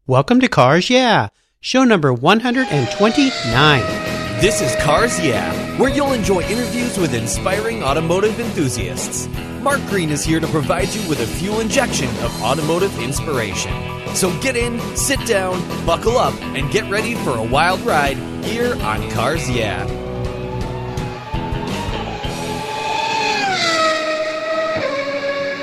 Welcome to Cars Yeah, show number 129. This is Cars Yeah, where you'll enjoy interviews with inspiring automotive enthusiasts. Mark Green is here to provide you with a fuel injection of automotive inspiration. So get in, sit down, buckle up, and get ready for a wild ride here on Cars Yeah.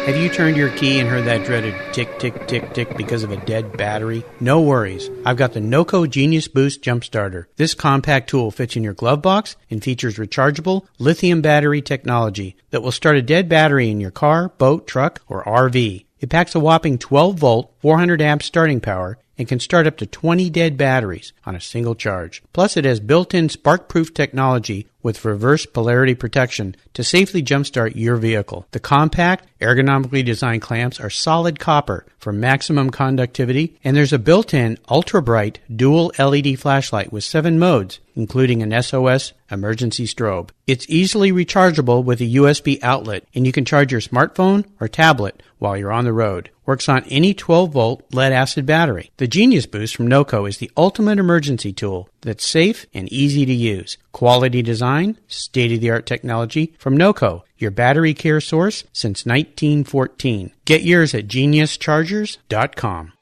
Have you turned your key and heard that dreaded tick, tick, tick, tick because of a dead battery? No worries. I've got the NOCO Genius Boost Jump Starter. This compact tool fits in your glove box and features rechargeable lithium battery technology that will start a dead battery in your car, boat, truck, or RV. It packs a whopping 12-volt, 400 amp starting power and can start up to 20 dead batteries on a single charge. Plus, it has built-in spark-proof technology with reverse polarity protection to safely jumpstart your vehicle. The compact, ergonomically designed clamps are solid copper for maximum conductivity, and there's a built-in ultra-bright dual LED flashlight with 7 modes, including an SOS emergency strobe. It's easily rechargeable with a USB outlet, and you can charge your smartphone or tablet while you're on the road. Works on any 12-volt lead-acid battery. The Genius Boost from NOCO is the ultimate emergency tool that's safe and easy to use. Quality design, state-of-the-art technology from NOCO, your battery care source since 1914. Get yours at geniuschargers.com.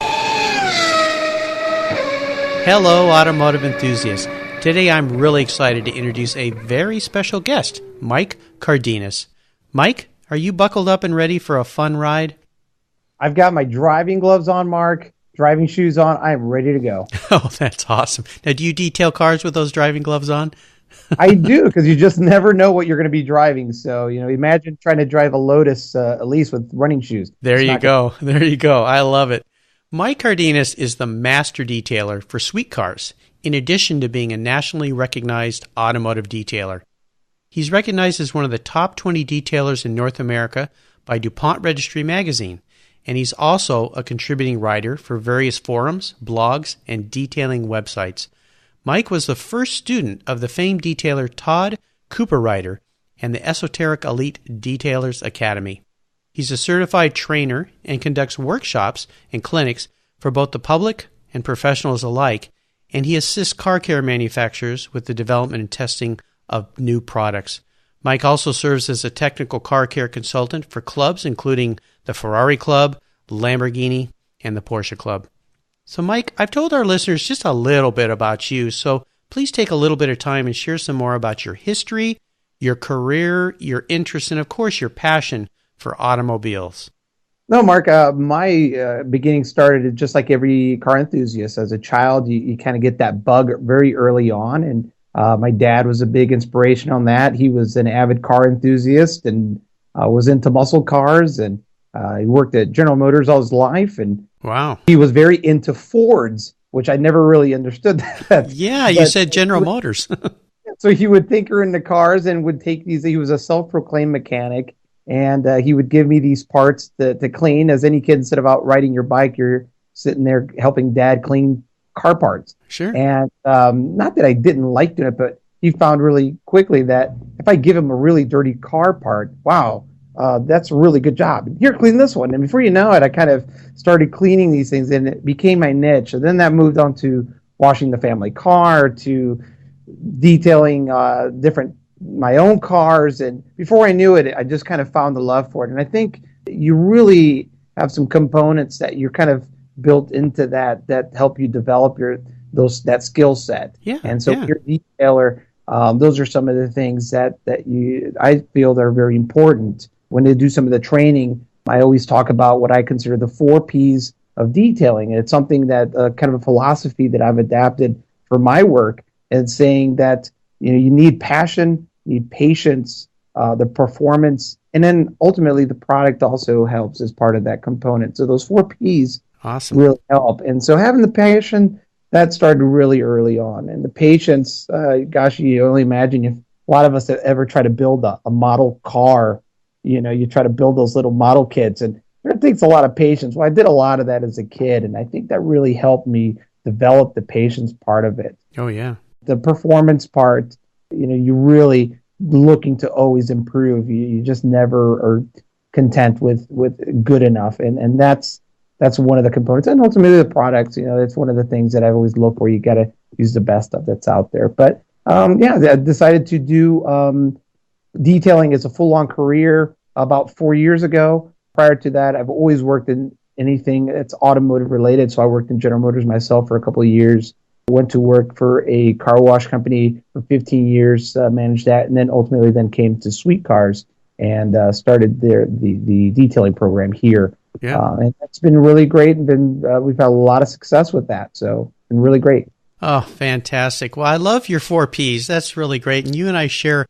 Hello, automotive enthusiasts. Today I'm really excited to introduce a very special guest, Mike Cardenas. Mike, are you buckled up and ready for a fun ride? I've got my driving gloves on, Mark, driving shoes on. I'm ready to go. Oh, that's awesome. Now, do you detail cars with those driving gloves on? I do, because you just never know what you're going to be driving. So, imagine trying to drive a Lotus, at least with running shoes. There you go. There you go. I love it. Mike Cardenas is the master detailer for SweetCars, in addition to being a nationally recognized automotive detailer. He's recognized as one of the top 20 detailers in North America by DuPont Registry Magazine, and he's also a contributing writer for various forums, blogs, and detailing websites. Mike was the first student of the famed detailer Todd Cooperrider and the Esoteric Elite Detailers Academy. He's a certified trainer and conducts workshops and clinics for both the public and professionals alike, and he assists car care manufacturers with the development and testing of new products. Mike also serves as a technical car care consultant for clubs including the Ferrari Club, Lamborghini, and the Porsche Club. So Mike, I've told our listeners just a little bit about you, so please take a little bit of time and share some more about your history, your career, your interests, and of course your passion for automobiles. No, Mark, my beginning started just like every car enthusiast. As a child, you kind of get that bug very early on, and my dad was a big inspiration on that. He was an avid car enthusiast and was into muscle cars, and he worked at General Motors all his life, and wow, he was very into Fords, which I never really understood that. Yeah, you said General Motors. So he would tinker in the cars and would take these. He was a self-proclaimed mechanic, and he would give me these parts to clean. As any kid, instead of out riding your bike, you're sitting there helping Dad clean car parts. Sure. And not that I didn't like doing it, but he found really quickly that if I give him a really dirty car part, wow, that's a really good job. Here, clean this one. And before you know it, I kind of started cleaning these things, and it became my niche. And then that moved on to washing the family car, to detailing my own cars. And before I knew it, I just kind of found the love for it. And I think you really have some components that you're kind of built into that help you develop that skill set. Yeah. And so if you're a detailer, those are some of the things that I feel that are very important. When they do some of the training, I always talk about what I consider the 4 Ps of detailing. And it's something that kind of a philosophy that I've adapted for my work, and saying that you need passion, you need patience, the performance, and then ultimately the product also helps as part of that component. So those 4 Ps awesome. really help. And so having the passion, that started really early on. And the patience, gosh, you only imagine if a lot of us have ever tried to build a model car, you try to build those little model kits, and it takes a lot of patience. Well, I did a lot of that as a kid, and I think that really helped me develop the patience part of it. Oh, yeah. The performance part, you're really looking to always improve. You just never are content with good enough. And that's that's one of the components. And ultimately the products, it's one of the things that I've always looked for. You got to use the best stuff that's out there. But I decided to do detailing as a full-on career about 4 years ago. Prior to that, I've always worked in anything that's automotive related. So I worked in General Motors myself for a couple of years. Went to work for a car wash company for 15 years, managed that, and then ultimately came to SweetCars and started the detailing program here. Yeah. And that's been really great, and we've had a lot of success with that. So it's been really great. Oh, fantastic. Well, I love your 4 Ps. That's really great. And you and I share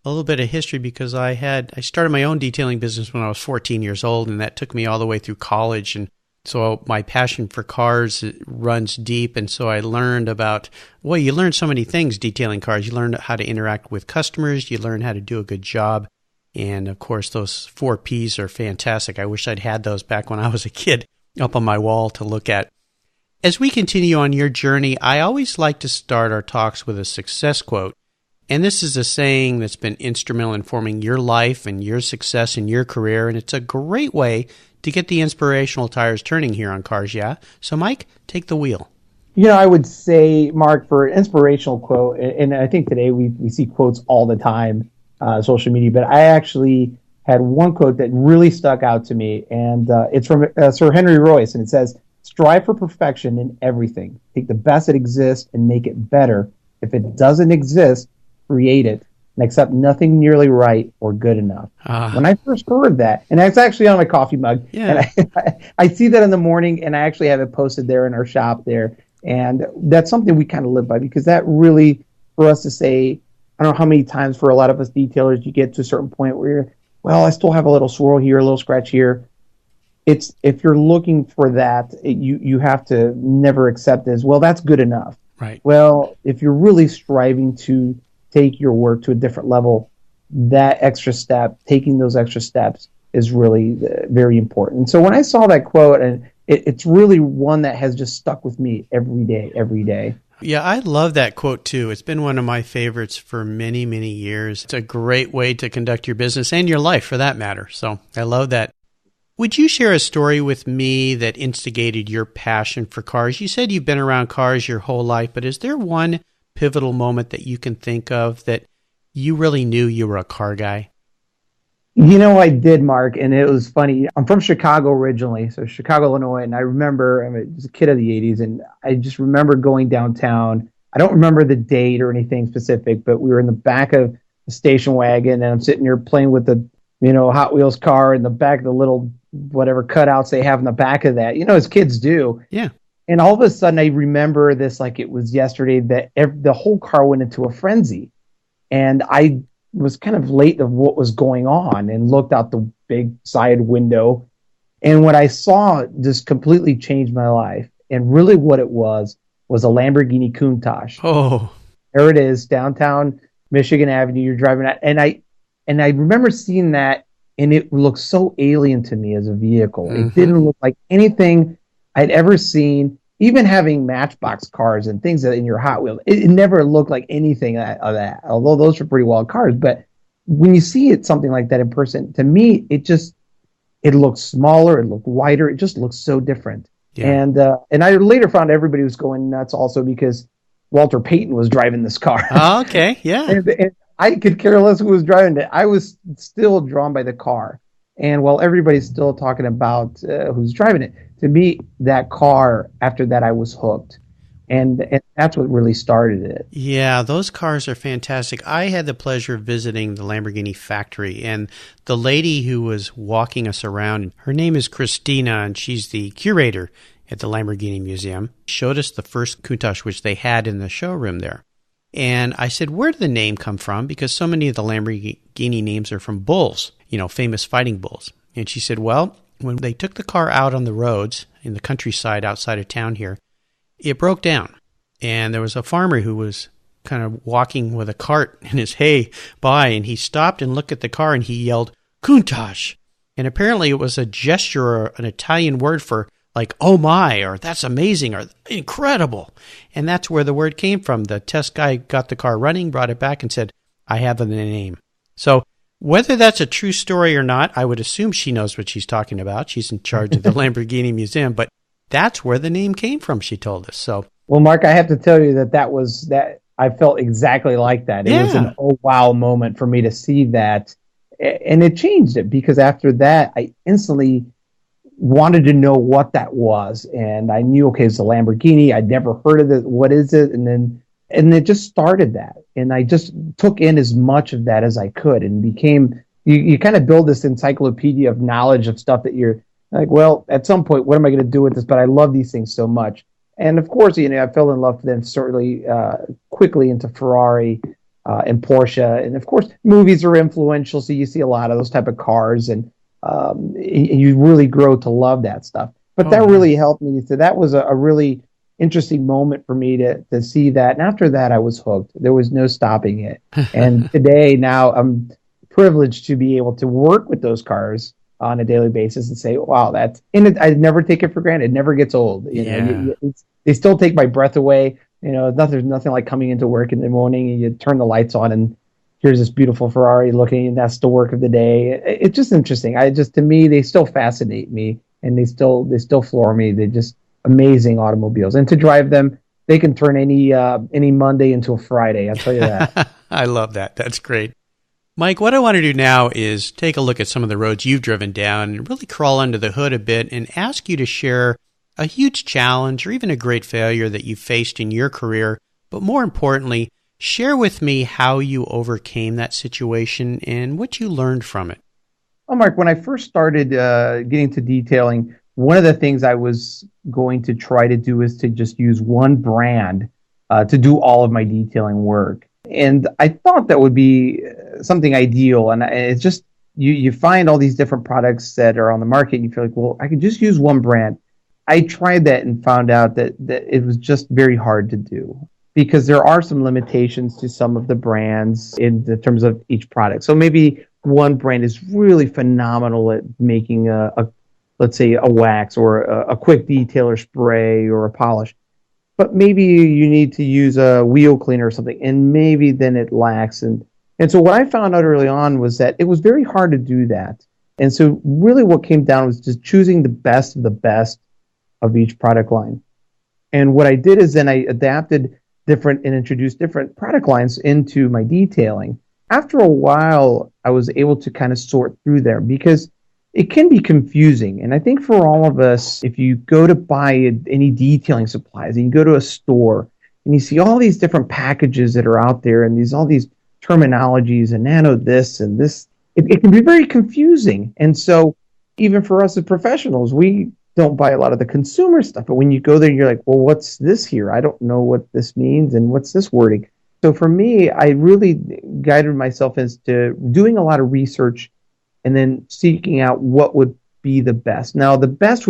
a little bit of history because I started my own detailing business when I was 14 years old, and that took me all the way through college. And so my passion for cars runs deep. And so I learned you learn so many things detailing cars. You learn how to interact with customers. You learn how to do a good job. And of course, those 4 Ps are fantastic. I wish I'd had those back when I was a kid up on my wall to look at. As we continue on your journey, I always like to start our talks with a success quote. And this is a saying that's been instrumental in forming your life and your success in your career. And it's a great way to get the inspirational tires turning here on Cars Yeah. So, Mike, take the wheel. I would say, Mark, for an inspirational quote, and I think today we see quotes all the time on social media, but I actually had one quote that really stuck out to me, and it's from Sir Henry Royce, and it says, "Strive for perfection in everything. Take the best that exists and make it better. If it doesn't exist, create it, and accept nothing nearly right or good enough." When I first heard that, and it's actually on my coffee mug, and I see that in the morning, and I actually have it posted there in our shop there, and that's something we kind of live by, because that really, for us to say, I don't know how many times for a lot of us detailers, you get to a certain point where I still have a little swirl here, a little scratch here. If you're looking for that, you have to never accept as, well, that's good enough. Right. Well, if you're really striving to take your work to a different level, that extra step, taking those extra steps is really very important. So when I saw that quote, and it's really one that has just stuck with me every day. Yeah, I love that quote too. It's been one of my favorites for many, many years. It's a great way to conduct your business and your life for that matter. So I love that. Would you share a story with me that instigated your passion for cars? You said you've been around cars your whole life, but is there one pivotal moment that you can think of that you really knew you were a car guy? I did, Mark, and it was funny. I'm from Chicago originally, so Chicago, Illinois, and I remember, I was a kid of the 80s, and I just remember going downtown. I don't remember the date or anything specific, but we were in the back of the station wagon, and I'm sitting here playing with the Hot Wheels car in the back of the little whatever cutouts they have in the back of that, as kids do. Yeah. And all of a sudden, I remember this like it was yesterday, that the whole car went into a frenzy. And I was kind of late of what was going on and looked out the big side window. And what I saw just completely changed my life. And really what it was a Lamborghini Countach. Oh. There it is, downtown Michigan Avenue. You're driving at, and I remember seeing that, and it looked so alien to me as a vehicle. Mm-hmm. It didn't look like anything I'd ever seen. Even having Matchbox cars and things that in your Hot Wheels, it never looked like anything of that. Although those are pretty wild cars, but when you see it something like that in person, to me, it looked smaller, it looked wider, it just looked so different. Yeah. And I later found everybody was going nuts also because Walter Payton was driving this car. Oh, okay, yeah. and I could care less who was driving it. I was still drawn by the car. And while everybody's still talking about who's driving it, to me, that car, after that, I was hooked. And that's what really started it. Yeah, those cars are fantastic. I had the pleasure of visiting the Lamborghini factory, and the lady who was walking us around, her name is Christina, and she's the curator at the Lamborghini Museum, showed us the first Countach, which they had in the showroom there. And I said, where did the name come from? Because so many of the Lamborghini names are from bulls, famous fighting bulls. And she said, well, when they took the car out on the roads in the countryside outside of town here, it broke down. And there was a farmer who was kind of walking with a cart in his hay by, and he stopped and looked at the car and he yelled, Countach. And apparently it was a gesture or an Italian word for like, oh my, or that's amazing, or incredible. And that's where the word came from. The test guy got the car running, brought it back and said, I have the name. So Whether that's a true story or not, I would assume she knows what she's talking about. She's in charge of the Lamborghini Museum, but that's where the name came from, she told us. So, well, Mark, I have to tell you that I felt exactly like that. It was an oh wow moment for me to see that, and it changed it because after that, I instantly wanted to know what that was, and I knew, okay, it's a Lamborghini. I'd never heard of it. What is it? And it just started that, and I just took in as much of that as I could, and became you kind of build this encyclopedia of knowledge of stuff that you're like, well, at some point, what am I going to do with this? But I love these things so much. And of course, I fell in love then certainly quickly into Ferrari and Porsche. And of course, movies are influential. So you see a lot of those type of cars and you really grow to love that stuff. But that really helped me. So that was a really interesting moment for me to see that. And after that, I was hooked. There was no stopping it. And today, now I'm privileged to be able to work with those cars on a daily basis and say, wow, I never take it for granted. It never gets old. They still take my breath away. There's nothing like coming into work in the morning and you turn the lights on and here's this beautiful Ferrari looking, and that's the work of the day. It's just interesting. To me, they still fascinate me and they still floor me. They're just amazing automobiles. And to drive them, they can turn any Monday into a Friday. I'll tell you that. I love that. That's great. Mike, what I want to do now is take a look at some of the roads you've driven down and really crawl under the hood a bit and ask you to share a huge challenge or even a great failure that you faced in your career, but more importantly, share with me how you overcame that situation and what you learned from it. Well, Mark, when I first started getting to detailing, one of the things I was going to try to do is to just use one brand to do all of my detailing work. And I thought that would be something ideal. And it's just, you find all these different products that are on the market and you feel like, well, I could just use one brand. I tried that and found out that it was just very hard to do because there are some limitations to some of the brands in the terms of each product. So maybe one brand is really phenomenal at making let's say a wax or a quick detailer spray or a polish. But maybe you need to use a wheel cleaner or something, and maybe then it lacks. And so what I found out early on was that it was very hard to do that. And so really what came down was just choosing the best of the best of each product line. And what I did is then I adapted different and introduced different product lines into my detailing. After a while, I was able to kind of sort through there because it can be confusing. And I think for all of us, if you go to buy any detailing supplies and you go to a store and you see all these different packages that are out there and all these terminologies and nano this and this, it can be very confusing. And so even for us as professionals, we don't buy a lot of the consumer stuff. But when you go there, you're like, well, what's this here? I don't know what this means and what's this wording. So for me, I really guided myself as to doing a lot of research and then seeking out what would be the best. Now, the best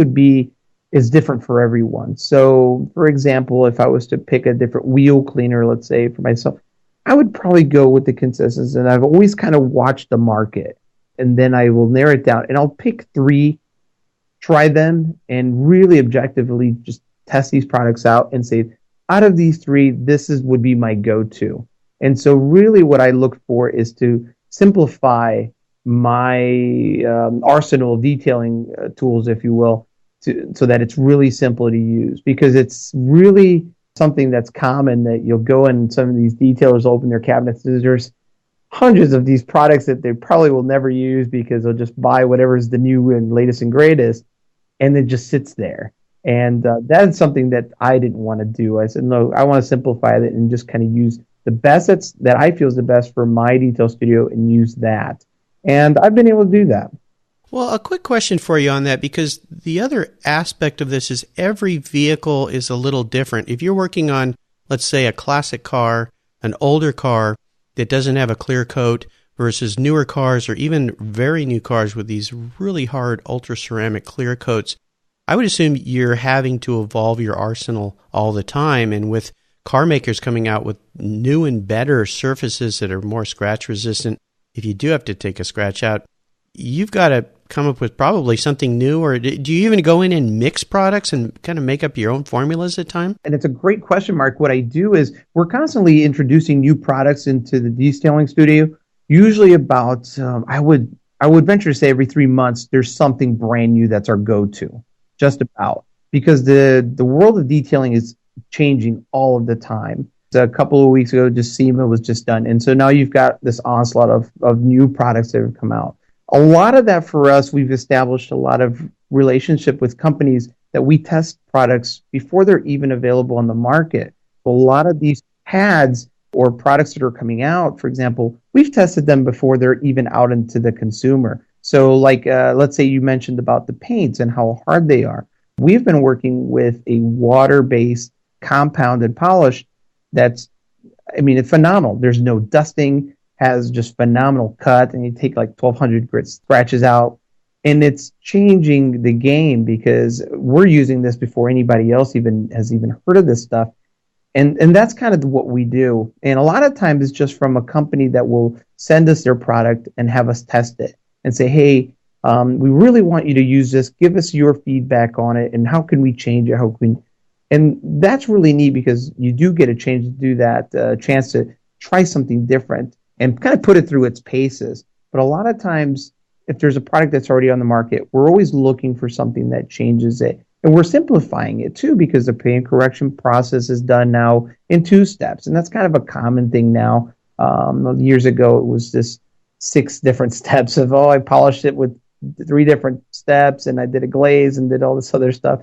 is different for everyone. So, for example, if I was to pick a different wheel cleaner, let's say for myself, I would probably go with the consensus. And I've always kind of watched the market, and then I will narrow it down. And I'll pick 3, try them, and really objectively just test these products out and say, out of these 3, would be my go-to. And so, really, what I look for is to simplify my arsenal of detailing tools, if you will, so that it's really simple to use, because it's really something that's common that you'll go in some of these detailers open their cabinets. There's hundreds of these products that they probably will never use because they'll just buy whatever's the new and latest and greatest, and it just sits there. And that's something that I didn't want to do. I said, no, I want to simplify it and just kind of use the best that I feel is the best for my detail studio and use that. And I've been able to do that. Well, a quick question for you on that, because the other aspect of this is every vehicle is a little different. If you're working on, let's say, a classic car, an older car that doesn't have a clear coat versus newer cars or even very new cars with these really hard ultra ceramic clear coats, I would assume you're having to evolve your arsenal all the time. And with car makers coming out with new and better surfaces that are more scratch resistant, if you do have to take a scratch out, you've got to come up with probably something new. Or do you even go in and mix products and kind of make up your own formulas at time? And it's a great question, Mark. What I do is we're constantly introducing new products into the detailing studio. Usually about, I would venture to say every 3 months, there's something brand new that's our go-to, just about, because the world of detailing is changing all of the time. A couple of weeks ago, just SEMA was just done. And so now you've got this onslaught of new products that have come out. A lot of that for us, we've established a lot of relationship with companies that we test products before they're even available on the market. So a lot of these pads or products that are coming out, for example, we've tested them before they're even out into the consumer. So like, let's say you mentioned about the paints and how hard they are. We've been working with a water-based compounded polish that's, I mean, it's phenomenal. There's no dusting, has just phenomenal cut, and you take like 1,200 grit scratches out, and it's changing the game because we're using this before anybody else even has heard of this stuff. And that's kind of what we do. And a lot of times it's just from a company that will send us their product and have us test it and say, hey, we really want you to use this. Give us your feedback on it, and how can we change it? How can we? And that's really neat because you do get a chance to do that, chance to try something different and kind of put it through its paces. But a lot of times, if there's a product that's already on the market, we're always looking for something that changes it. And we're simplifying it too, because the paint correction process is done now in 2 steps. And that's kind of a common thing now. Years ago, it was just 6 different steps of, I polished it with 3 different steps and I did a glaze and did all this other stuff.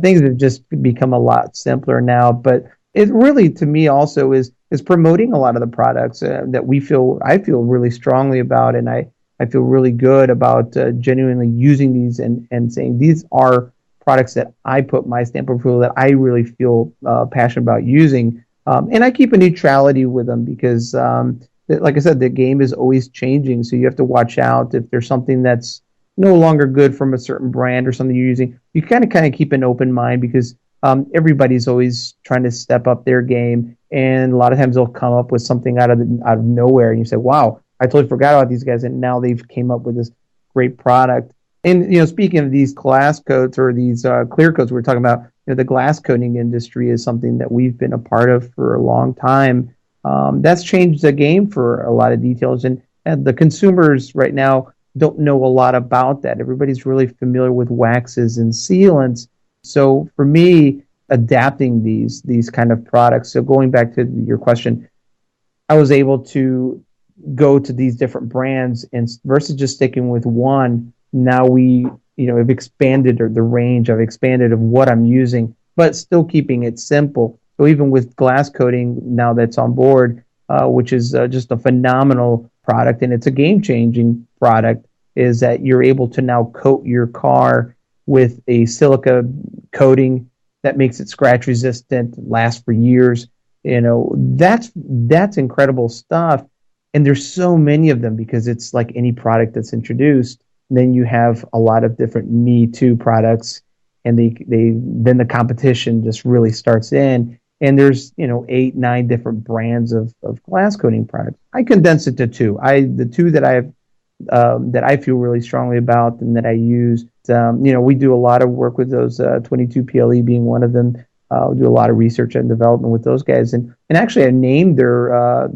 Things have just become a lot simpler now. But it really, to me, also is promoting a lot of the products that I feel really strongly about. And I feel really good about genuinely using these and saying these are products that I put my stamp of approval, that I really feel passionate about using. And I keep a neutrality with them because, like I said, the game is always changing. So you have to watch out if there's something that's no longer good from a certain brand or something you're using. You kind of keep an open mind because everybody's always trying to step up their game. And a lot of times they'll come up with something out of nowhere. And you say, wow, I totally forgot about these guys. And now they've came up with this great product. And, speaking of these glass coats or these clear coats we're talking about, the glass coating industry is something that we've been a part of for a long time. That's changed the game for a lot of details. And the consumers right now don't know a lot about that. Everybody's really familiar with waxes and sealants. So for me, adapting these kind of products, so going back to your question, I was able to go to these different brands and versus just sticking with one. Now we, have expanded the range. I've expanded of what I'm using, but still keeping it simple. So even with glass coating now that's on board, which is just a phenomenal product, and it's a game-changing product, is that you're able to now coat your car with a silica coating that makes it scratch resistant, lasts for years. That's incredible stuff. And there's so many of them because it's like any product that's introduced. And then you have a lot of different Me Too products, and then the competition just really starts in. And there's 8, 9 different brands of glass coating products. I condense it to 2. The 2 that I feel really strongly about and that I use. We do a lot of work with those. 22 PLE being one of them. We do a lot of research and development with those guys, and actually I named their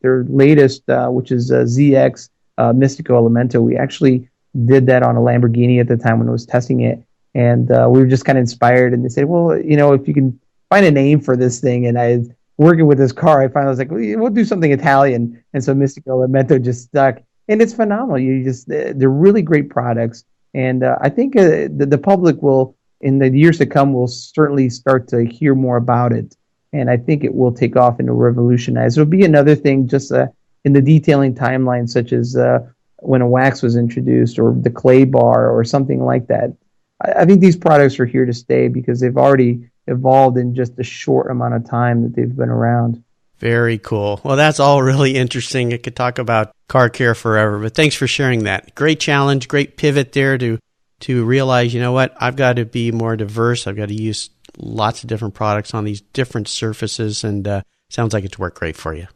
latest, which is ZX Mystico Elemento. We actually did that on a Lamborghini at the time when I was testing it, and we were just kind of inspired. And they said, well, if you can find a name for this thing, and I working with this car, I finally was like, we'll do something Italian, and so Mystico Elemento just stuck, and it's phenomenal. They're really great products, and I think the public will, in the years to come, will certainly start to hear more about it. And I think it will take off and revolutionize. It'll be another thing just in the detailing timeline, such as when a wax was introduced or the clay bar or something like that. I think these products are here to stay because they've already evolved in just a short amount of time that they've been around. Very cool. Well, that's all really interesting. I could talk about car care forever, but thanks for sharing that. Great challenge, great pivot there to realize, I've got to be more diverse. I've got to use lots of different products on these different surfaces, and sounds like it's worked great for you.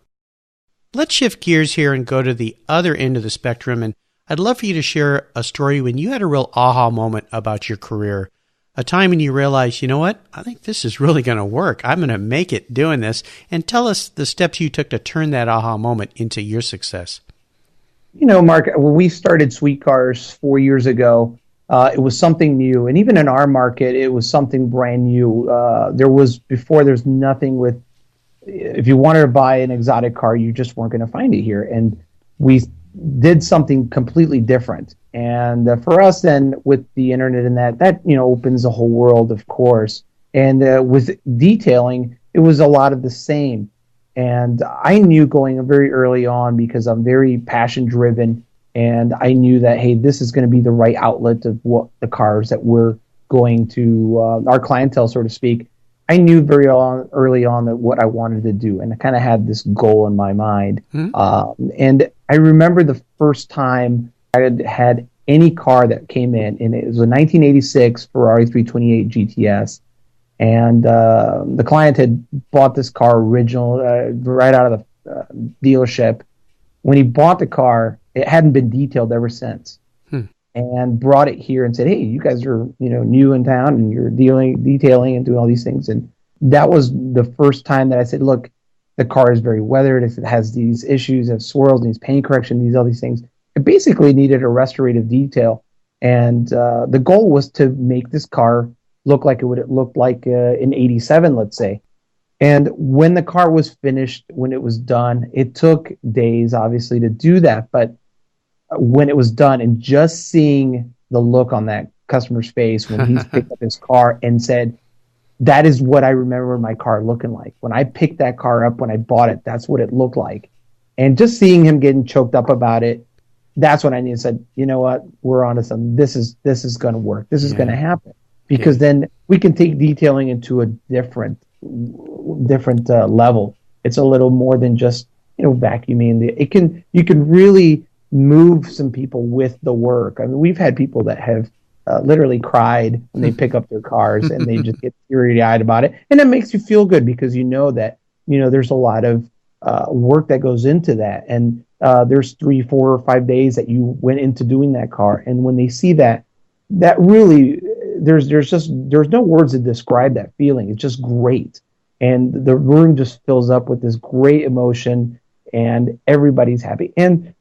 Let's shift gears here and go to the other end of the spectrum, and I'd love for you to share a story when you had a real aha moment about your career, a time when you realized, I think this is really going to work. I'm going to make it doing this, and tell us the steps you took to turn that aha moment into your success. Mark, when we started SweetCars 4 years ago, it was something new, and even in our market, it was something brand new. There's nothing with. If you wanted to buy an exotic car, you just weren't going to find it here, and we did something completely different. And for us, then with the internet and that opens a whole world, of course. And with detailing, it was a lot of the same. And I knew going very early on, because I'm very passion driven, and I knew that, hey, this is going to be the right outlet of what the cars that we're going to, our clientele, so to speak. I knew early on that what I wanted to do, and I kind of had this goal in my mind. And I remember the first time I had any car that came in, and it was a 1986 Ferrari 328 GTS. And the client had bought this car original right out of the dealership. When he bought the car, it hadn't been detailed ever since. And brought it here and said, "Hey, you guys are new in town, and you're detailing and doing all these things." And that was the first time that I said, "Look, the car is very weathered. It has these issues, it swirls, needs paint correction, all these things." It basically needed a restorative detail, and the goal was to make this car look like it would look like in '87, let's say. And when the car was finished, when it was done, it took days, obviously, to do that, but when it was done, and just seeing the look on that customer's face when he's picked up his car and said, "That is what I remember my car looking like. When I picked that car up, when I bought it, that's what it looked like." And just seeing him getting choked up about it, that's when I knew, said, "You know what? We're onto something. This is going to work. This is going to happen." Because then we can take detailing into a different level. It's a little more than just vacuuming. You can really move some people with the work. I mean, we've had people that have literally cried when they pick up their cars, and they just get teary-eyed about it, and it makes you feel good, because that there's a lot of work that goes into that, and there's 3, 4, or 5 days that you went into doing that car, and when they see that really, there's no words to describe that feeling. It's just great, and the room just fills up with this great emotion, and everybody's happy. And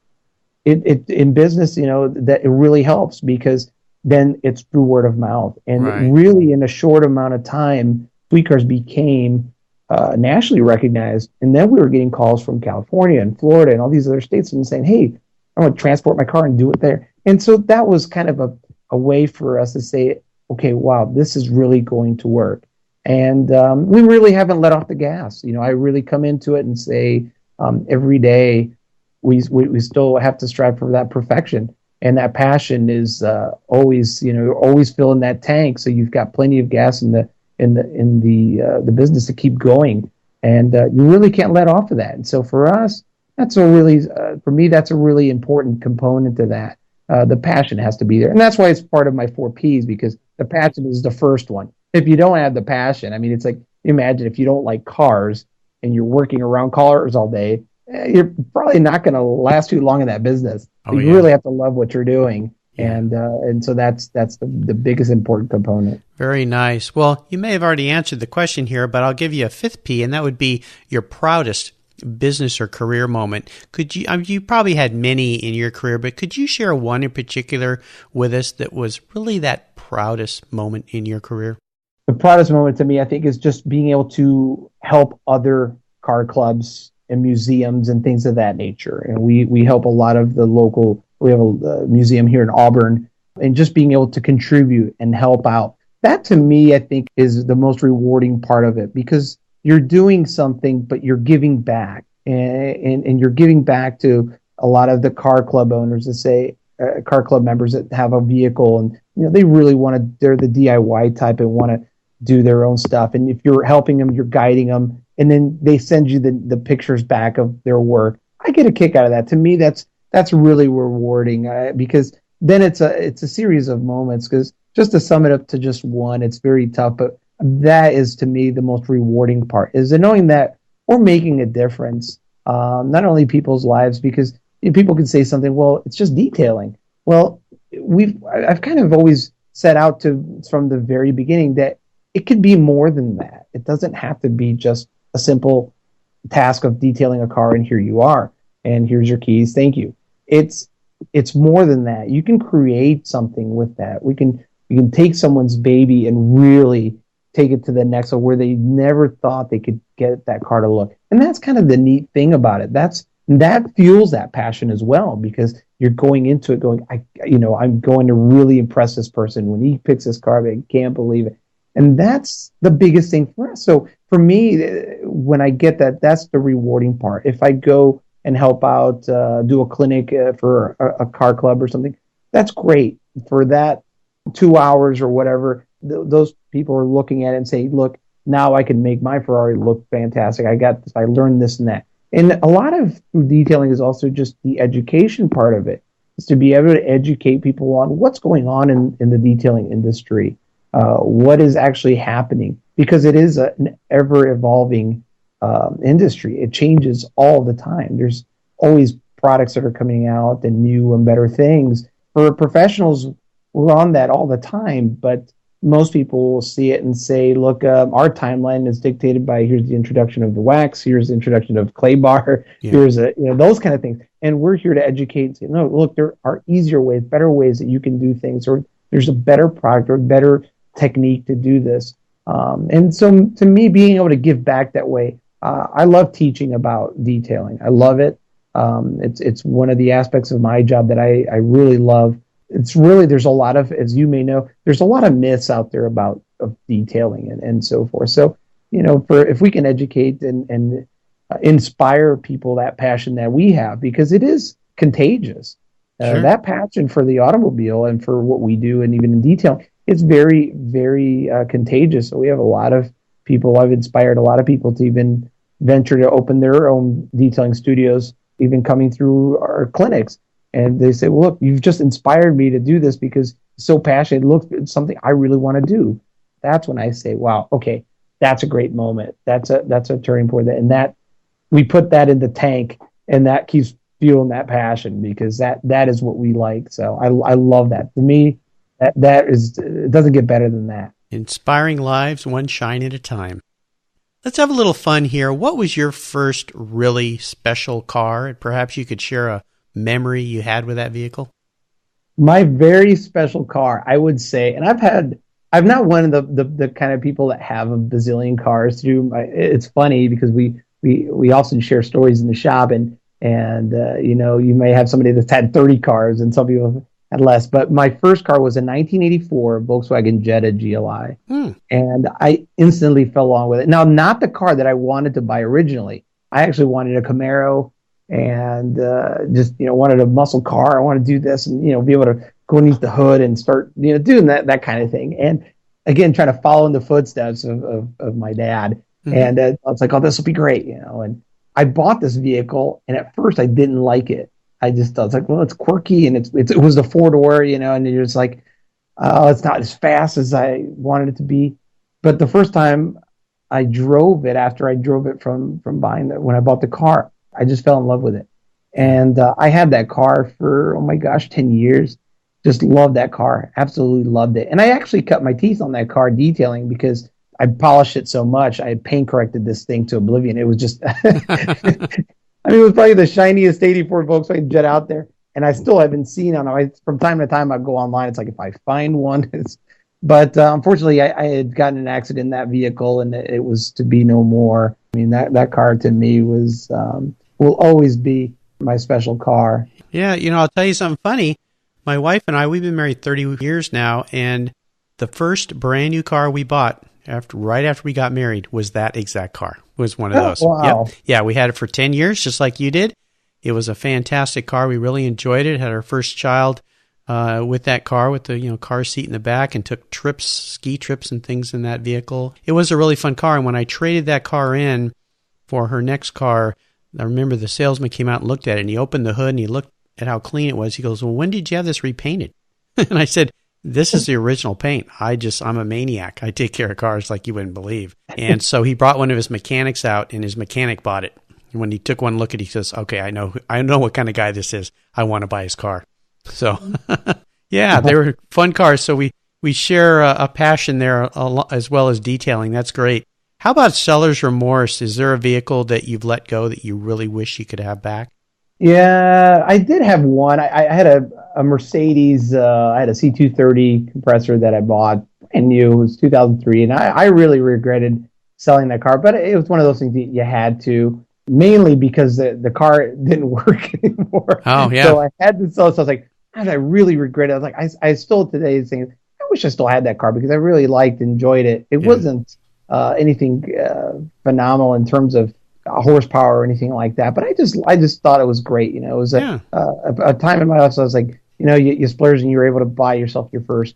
it in business, that it really helps, because then it's through word of mouth, and really in a short amount of time, SweetCars became nationally recognized, and then we were getting calls from California and Florida and all these other states, and saying, "Hey, I want to transport my car and do it there." And so that was kind of a way for us to say, "Okay, wow, this is really going to work." And we really haven't let off the gas. I really come into it and say, every day we still have to strive for that perfection, and that passion is always filling that tank, so you've got plenty of gas in the business to keep going, and you really can't let off of that. And so for us, that's for me, that's a really important component to that. The passion has to be there, and that's why it's part of my 4 Ps, because the passion is the first one. If you don't have the passion, I mean, it's like, imagine if you don't like cars and you're working around cars all day, you're probably not going to last too long in that business. You really have to love what you're doing. And so that's the biggest important component. Very nice. Well, you may have already answered the question here, but I'll give you a 5th P, and that would be your proudest business or career moment. Could you? You probably had many in your career, but could you share one in particular with us that was really that proudest moment in your career? The proudest moment to me, I think, is just being able to help other car clubs and museums and things of that nature. And we help a lot of the local. We have a museum here in Auburn, and just being able to contribute and help out. That to me, I think, is the most rewarding part of it, because you're doing something, but you're giving back, and you're giving back to a lot of the car club owners that say, car club members that have a vehicle, and they really want to. They're the DIY type and want to do their own stuff. And if you're helping them, you're guiding them, and then they send you the pictures back of their work. I get a kick out of that. To me, that's really rewarding, because then it's a series of moments. Because just to sum it up to just one, it's very tough, but that is, to me, the most rewarding part, is knowing that we're making a difference, not only people's lives, because people can say something, well, it's just detailing. Well, I've kind of always set out from the very beginning that it could be more than that. It doesn't have to be just a simple task of detailing a car, and here you are, and here's your keys, thank you. it's more than that. You can create something with that. We can take someone's baby and really take it to the next level where they never thought they could get that car to look. And that's kind of the neat thing about it. That fuels that passion as well, because you're going into it going, I'm going to really impress this person when he picks this car. I can't believe it. And that's the biggest thing for us. So for me, when I get that, that's the rewarding part. If I go and help out, do a clinic for a car club or something, that's great. For that 2 hours or whatever, those people are looking at it and say, look, now I can make my Ferrari look fantastic. I got this, I learned this and that. And a lot of detailing is also just the education part of it. Is to be able to educate people on what's going on in the detailing industry, what is actually happening, because it is an ever-evolving industry. It changes all the time. There's always products that are coming out and new and better things. For professionals, we're on that all the time, but most people will see it and say, look, our timeline is dictated by, here's the introduction of the wax, here's the introduction of clay bar, here's those kind of things. And we're here to educate and say, no, look, there are easier ways, better ways that you can do things, or there's a better product or better technique to do this. And so to me, being able to give back that way, I love teaching about detailing. I love it. It's one of the aspects of my job that I really love. It's really, there's a lot of, as you may know, there's a lot of myths out there about of detailing and so forth. So, if we can educate and inspire people that passion that we have, because it is contagious. Sure. That passion for the automobile and for what we do, and even in detailing, it's very, very contagious. So we have a lot of people, I've inspired a lot of people to even venture to open their own detailing studios, even coming through our clinics. And they say, well, look, you've just inspired me to do this because it's so passionate. Look, it's something I really want to do. That's when I say, wow, okay, that's a great moment. That's a turning point. And that we put that in the tank, and that keeps fueling that passion, because that is what we like. So I love that. To me, that is, it doesn't get better than that. Inspiring lives one shine at a time. Let's have a little fun here. What was your first really special car? And perhaps you could share a memory you had with that vehicle. My very special car, I would say, and I'm not one of the kind of people that have a bazillion cars through. It's funny because we often share stories in the shop, and you may have somebody that's had 30 cars and some people had less. But my first car was a 1984 Volkswagen Jetta GLI, and I instantly fell along with it. Now, not the car that I wanted to buy originally. I actually wanted a Camaro, and just wanted a muscle car. I want to do this, and be able to go underneath the hood and start doing that kind of thing. And again, trying to follow in the footsteps of my dad. Mm-hmm. And I was like, oh, this will be great, And I bought this vehicle, and at first I didn't like it. I was like, well, it's quirky, and it was the 4-door, and you're just like, oh, it's not as fast as I wanted it to be. But the first time I drove it, after I drove it from buying it, when I bought the car, I just fell in love with it. And I had that car for, 10 years. Just loved that car. Absolutely loved it. And I actually cut my teeth on that car detailing, because I polished it so much. I had paint corrected this thing to oblivion. It was just, it was probably the shiniest 84 Volkswagen Jet out there. And I still haven't seen on. From time to time, I go online. It's like, if I find one, but unfortunately, I had gotten an accident in that vehicle, and it was to be no more. That car to me was, will always be my special car. Yeah, I'll tell you something funny. My wife and I, we've been married 30 years now, and the first brand new car we bought right after we got married was that exact car. Was one of those. Wow. Yep. Yeah, we had it for 10 years, just like you did. It was a fantastic car. We really enjoyed it. Had our first child with that car, with the car seat in the back, and took ski trips and things in that vehicle. It was a really fun car, and when I traded that car in for her next car, I remember the salesman came out and looked at it, and he opened the hood and he looked at how clean it was. He goes, well, when did you have this repainted? And I said, this is the original paint. I'm a maniac. I take care of cars like you wouldn't believe. And so he brought one of his mechanics out, and his mechanic bought it. And when he took one look at it, he says, okay, I know what kind of guy this is. I want to buy his car. So yeah, they were fun cars. So we share a passion there as well as detailing. That's great. How about seller's remorse? Is there a vehicle that you've let go that you really wish you could have back? Yeah, I did have one. I had a Mercedes. I had a C230 compressor that I bought brand new. It was 2003, and I really regretted selling that car. But it was one of those things that you had to, mainly because the car didn't work anymore. Oh, yeah. So I had to sell it. So I was like, God, I really regret it. I was like, I still today saying, I wish I still had that car because I really liked, enjoyed it. It Yeah. wasn't anything phenomenal in terms of horsepower or anything like that. But I just thought it was great. It was Yeah. a time in my life. So I was like, you splurged and you were able to buy yourself your first,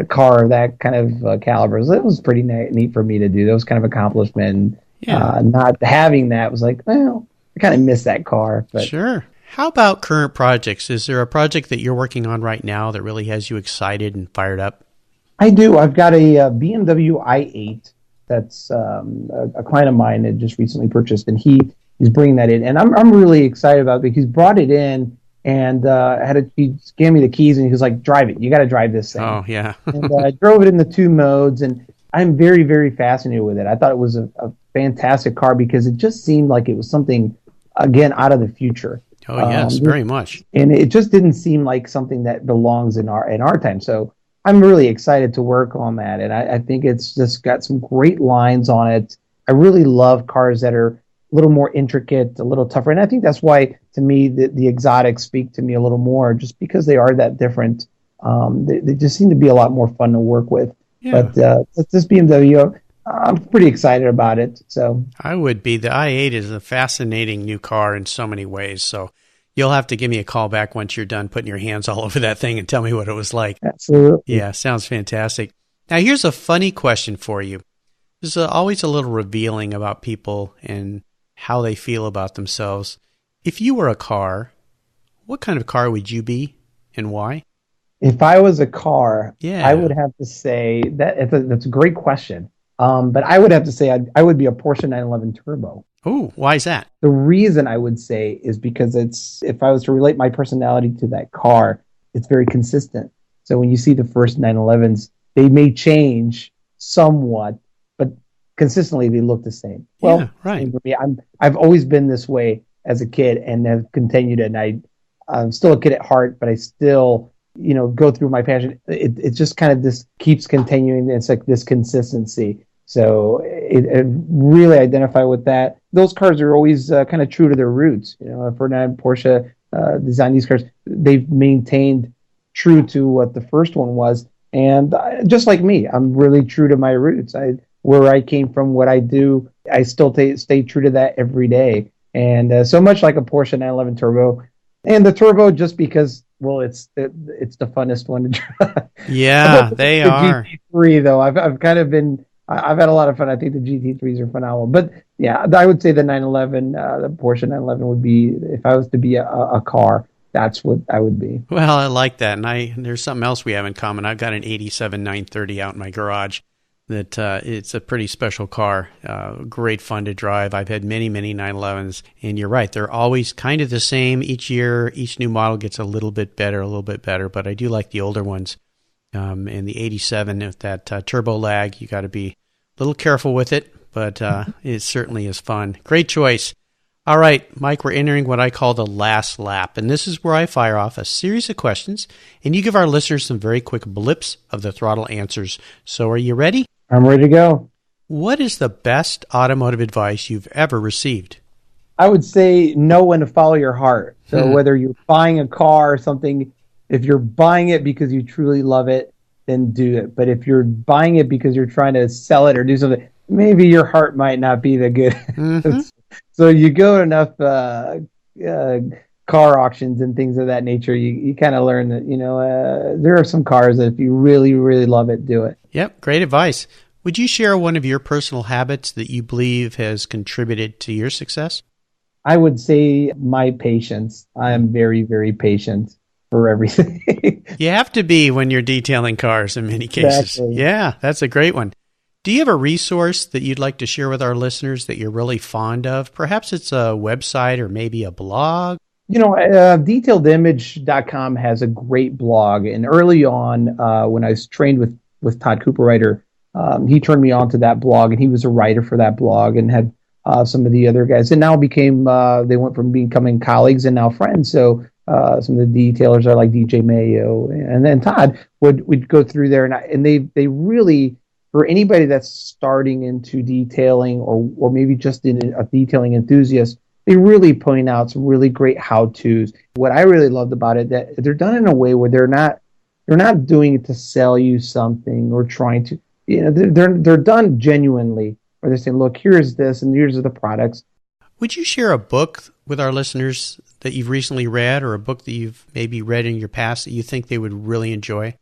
car of that kind of caliber. So it was pretty neat for me to do. That was kind of accomplishment. Yeah. Not having that was like, well, I kind of miss that car. But Sure. How about current projects? Is there a project that you're working on right now that really has you excited and fired up? I do. I've got a BMW i8 that's a client of mine that just recently purchased, and he's bringing that in, and I'm really excited about it because he's brought it in and he gave me the keys and he was like, "Drive it. You got to drive this thing." Oh, yeah. And I drove it in the two modes, and I'm very, very fascinated with it. I thought it was a fantastic car because it just seemed like it was something again out of the future. Oh, yes, very much. And it just didn't seem like something that belongs in our time. So I'm really excited to work on that, and I think it's just got some great lines on it. I really love cars that are a little more intricate, a little tougher, and I think that's why, to me, the exotics speak to me a little more, just because they are that different. They just seem to be a lot more fun to work with. Yeah. But this BMW, I'm pretty excited about it. So I would be. The i8 is a fascinating new car in so many ways. So you'll have to give me a call back once you're done putting your hands all over that thing and tell me what it was like. absolutely. Yeah, sounds fantastic. Now, here's a funny question for you. This is always a little revealing about people and how they feel about themselves. If you were a car, what kind of car would you be and why? If I was a car, Yeah. I would have to say that's a great question. But I would have to say I would be a Porsche 911 Turbo. Oh, why is that? The reason I would say is because if I was to relate my personality to that car, it's very consistent. So when you see the first 911s, they may change somewhat, but consistently they look the same. Well, Yeah, right. same for me. I've always been this way as a kid and have continued, and I'm still a kid at heart, but I still go through my passion. It just kind of this keeps continuing. It's like this consistency. So it really identify with that. Those cars are always kind of true to their roots. Ferdinand Porsche designed these cars. They've maintained true to what the first one was. And just like me, I'm really true to my roots. Where I came from, what I do, I still stay true to that every day. And so much like a Porsche 911 Turbo. And the Turbo, just because, well, it's the funnest one to drive. Yeah, they are. GT3 though, I've had a lot of fun. I think the GT3s are phenomenal. But yeah, I would say the 911, the Porsche 911 would be, if I was to be a car, that's what I would be. Well, I like that. And there's something else we have in common. I've got an 87 930 out in my garage that it's a pretty special car. Great fun to drive. I've had many, many 911s. And you're right. They're always kind of the same each year. Each new model gets a little bit better. But I do like the older ones. And the 87, with that turbo lag, you got to be a little careful with it. But it certainly is fun. Great choice. All right, Mike, we're entering what I call the last lap, and this is where I fire off a series of questions, and you give our listeners some very quick blips of the throttle answers. So are you ready? I'm ready to go. What is the best automotive advice you've ever received? I would say know when to follow your heart. So whether you're buying a car or something, if you're buying it because you truly love it, then do it. But if you're buying it because you're trying to sell it or do something, maybe your heart might not be the good. Mm-hmm. So you go to enough car auctions and things of that nature, you kind of learn that, there are some cars that if you really, really love it, do it. Yep, great advice. Would you share one of your personal habits that you believe has contributed to your success? I would say my patience. I am very, very patient for everything. You have to be when you're detailing cars in many cases. Exactly. Yeah, that's a great one. Do you have a resource that you'd like to share with our listeners that you're really fond of? Perhaps it's a website or maybe a blog. DetailedImage.com has a great blog. And early on, when I was trained with Todd Cooperwriter, he turned me on to that blog, and he was a writer for that blog and had some of the other guys, and now they went from becoming colleagues and now friends. So some of the detailers are like DJ Mayo, and then Todd would go through there, and they really, for anybody that's starting into detailing or maybe just in a detailing enthusiast, they really point out some really great how-tos. What I really loved about it, that they're done in a way where they're not doing it to sell you something or trying to, they're done genuinely, where they're saying, look, here's this and here's the products. Would you share a book with our listeners that you've recently read, or a book that you've maybe read in your past that you think they would really enjoy?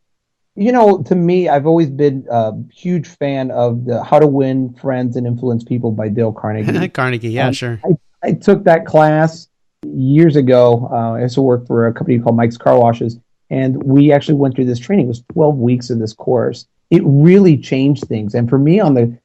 To me, I've always been a huge fan of the How to Win Friends and Influence People by Dale Carnegie. Carnegie, yeah, sure. I took that class years ago. I used to work for a company called Mike's Car Washes, and we actually went through this training. It was 12 weeks of this course. It really changed things. And for me, on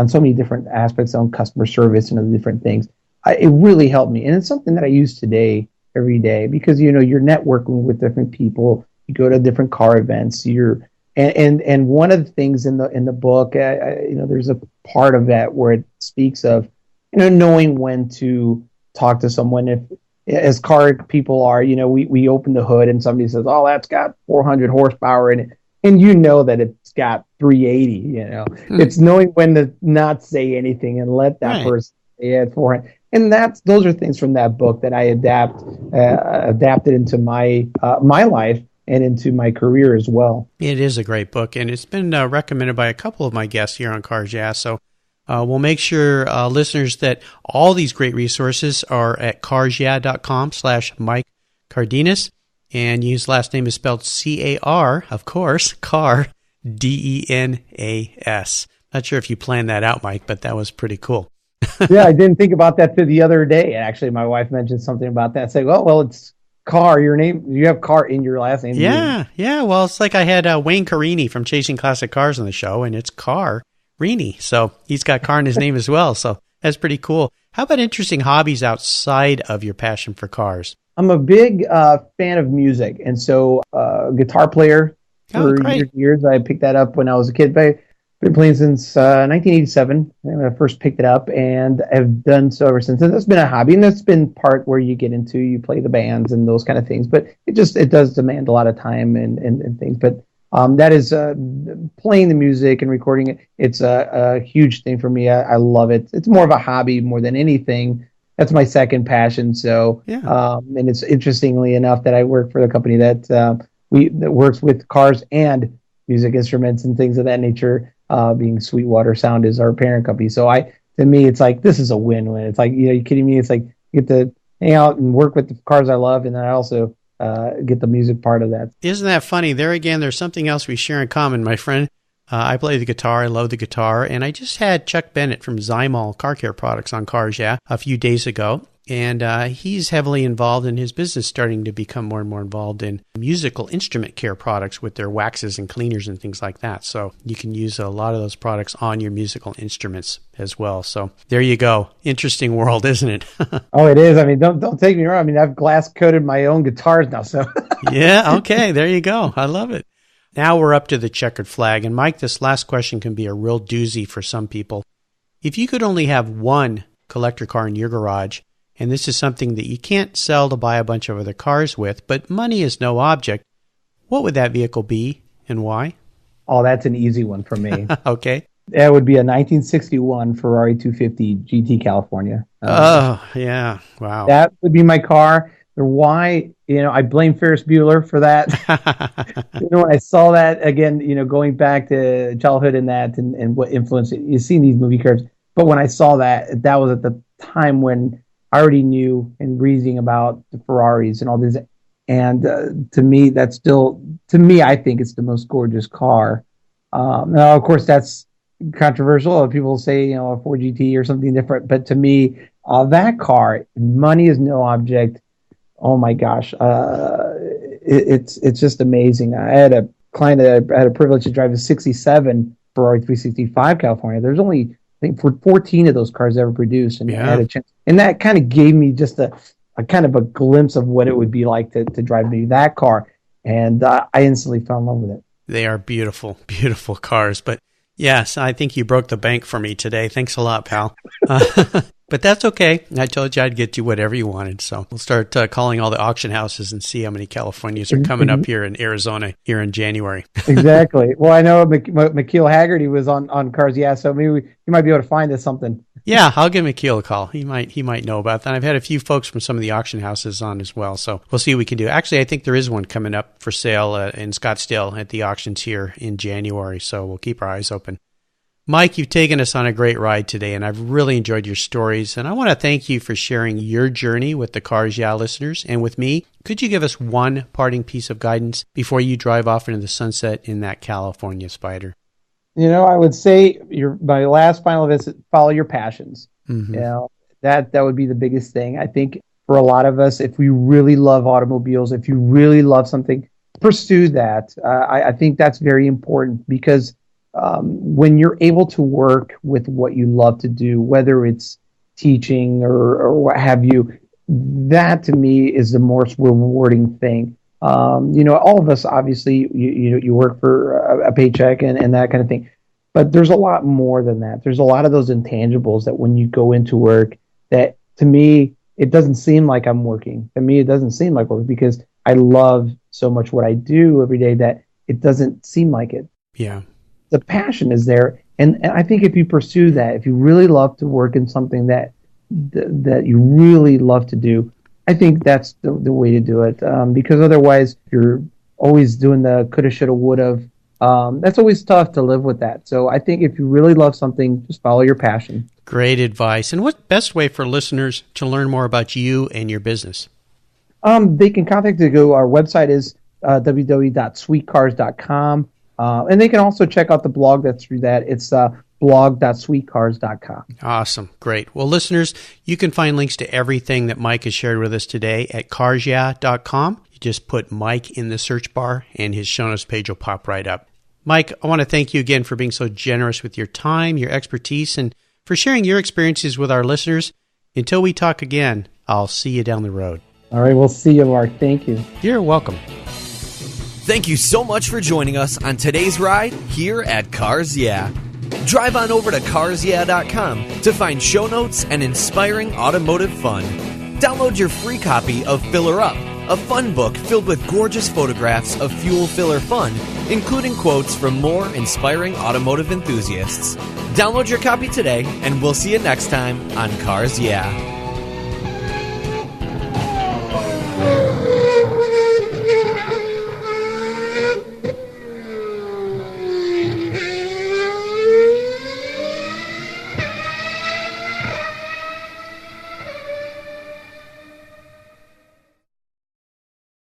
so many different aspects on customer service and other different things, it really helped me. And it's something that I use today, every day, because, you're networking with different people. You go to different car events. And one of the things in the book, there's a part of that where it speaks of, knowing when to talk to someone. If, as car people are, we open the hood and somebody says, "Oh, that's got 400 horsepower in it," and that it's got 380. It's knowing when to not say anything and let that person say it 400. And those are things from that book that I adapted into my life and into my career as well. It is a great book, and it's been recommended by a couple of my guests here on Cars Yeah. So we'll make sure listeners that all these great resources are at carsyeah.com/Mike Cardenas, and his last name is spelled C-A-R, of course, Car, D-E-N-A-S. Not sure if you planned that out, Mike, but that was pretty cool. Yeah, I didn't think about that till the other day. Actually, my wife mentioned something about that. Say, well, it's Car. Your name, you have Car in your last name. Yeah. Well, it's like I had Wayne Carini from Chasing Classic Cars on the show, and it's Car Rini. So he's got Car in his name as well. So that's pretty cool. How about interesting hobbies outside of your passion for cars? I'm a big fan of music, and so guitar player for years. I picked that up when I was a kid. Been playing since 1987 when I first picked it up, and I've done so ever since. And that's been a hobby, and that's been part where you get into, you play the bands and those kind of things. But it does demand a lot of time and things. But that is playing the music and recording it. It's a huge thing for me. I love it. It's more of a hobby more than anything. That's my second passion. So, and it's interestingly enough that I work for the company that works with cars and music instruments and things of that nature. Being Sweetwater Sound is our parent company. So to me, it's like, this is a win-win. It's like, you kidding me? It's like, you get to hang out and work with the cars I love, and then I also get the music part of that. Isn't that funny? There again, there's something else we share in common, my friend. I play the guitar. I love the guitar. And I just had Chuck Bennett from Zymol Car Care Products on Cars Yeah a few days ago. And he's heavily involved in his business, starting to become more and more involved in musical instrument care products with their waxes and cleaners and things like that. So you can use a lot of those products on your musical instruments as well. So there you go. Interesting world, isn't it? Oh, it is. I mean, don't take me wrong. I mean, I've glass coated my own guitars now. So yeah. Okay. There you go. I love it. Now we're up to the checkered flag. And Mike, this last question can be a real doozy for some people. If you could only have one collector car in your garage, and this is something that you can't sell to buy a bunch of other cars with, but money is no object, what would that vehicle be and why? Oh, that's an easy one for me. Okay. That would be a 1961 Ferrari 250 GT California. Oh, yeah. Wow. That would be my car. Why? I blame Ferris Bueller for that. When I saw that, again, going back to childhood and that and what influenced it, you've seen these movie cars. But when I saw that was at the time when I already knew and reading about the Ferraris and all this. And to me, I think it's the most gorgeous car. Now, of course, that's controversial. People say, a 4GT or something different. But to me, that car, money is no object. Oh my gosh. It's just amazing. I had a client that I had a privilege to drive a 67 Ferrari 365 California. There's only, I think, 14 of those cars ever produced, and I had a chance. And that kind of gave me just a kind of a glimpse of what it would be like to drive that car. And I instantly fell in love with it. They are beautiful, beautiful cars. But yes, I think you broke the bank for me today. Thanks a lot, pal. But that's okay. I told you I'd get you whatever you wanted. So we'll start calling all the auction houses and see how many Californias are coming up here in Arizona here in January. Exactly. Well, I know McKeel Haggerty was on Cars Yeah, so maybe you might be able to find us something. Yeah, I'll give McKeel a call. He might know about that. I've had a few folks from some of the auction houses on as well, so we'll see what we can do. Actually, I think there is one coming up for sale in Scottsdale at the auctions here in January, so we'll keep our eyes open. Mike, you've taken us on a great ride today, and I've really enjoyed your stories, and I want to thank you for sharing your journey with the Cars Yeah listeners and with me. Could you give us one parting piece of guidance before you drive off into the sunset in that California Spider? I would say my last final visit, follow your passions. Mm-hmm. That would be the biggest thing. I think for a lot of us, if we really love automobiles, if you really love something, pursue that. I think that's very important because when you're able to work with what you love to do, whether it's teaching or what have you, that to me is the most rewarding thing. All of us, obviously, you work for a paycheck and that kind of thing. But there's a lot more than that. There's a lot of those intangibles that when you go into work, that to me, it doesn't seem like I'm working. To me, it doesn't seem like work because I love so much what I do every day that it doesn't seem like it. Yeah. The passion is there. And I think if you pursue that, if you really love to work in something that you really love to do, I think that's the way to do it. Because otherwise, you're always doing the coulda, shoulda, woulda. That's always tough to live with that. So I think if you really love something, just follow your passion. Great advice. And what's the best way for listeners to learn more about you and your business? They can contact us. Our website is www.sweetcars.com. And they can also check out the blog that's through that. It's blog.sweetcars.com. Awesome. Great. Well, listeners, you can find links to everything that Mike has shared with us today at carsyeah.com. You just put Mike in the search bar and his show notes page will pop right up. Mike, I want to thank you again for being so generous with your time, your expertise, and for sharing your experiences with our listeners. Until we talk again, I'll see you down the road. All right. We'll see you, Mark. Thank you. You're welcome. Thank you so much for joining us on today's ride here at Cars Yeah. Drive on over to carsyeah.com to find show notes and inspiring automotive fun. Download your free copy of Filler Up, a fun book filled with gorgeous photographs of fuel filler fun, including quotes from more inspiring automotive enthusiasts. Download your copy today, and we'll see you next time on Cars Yeah.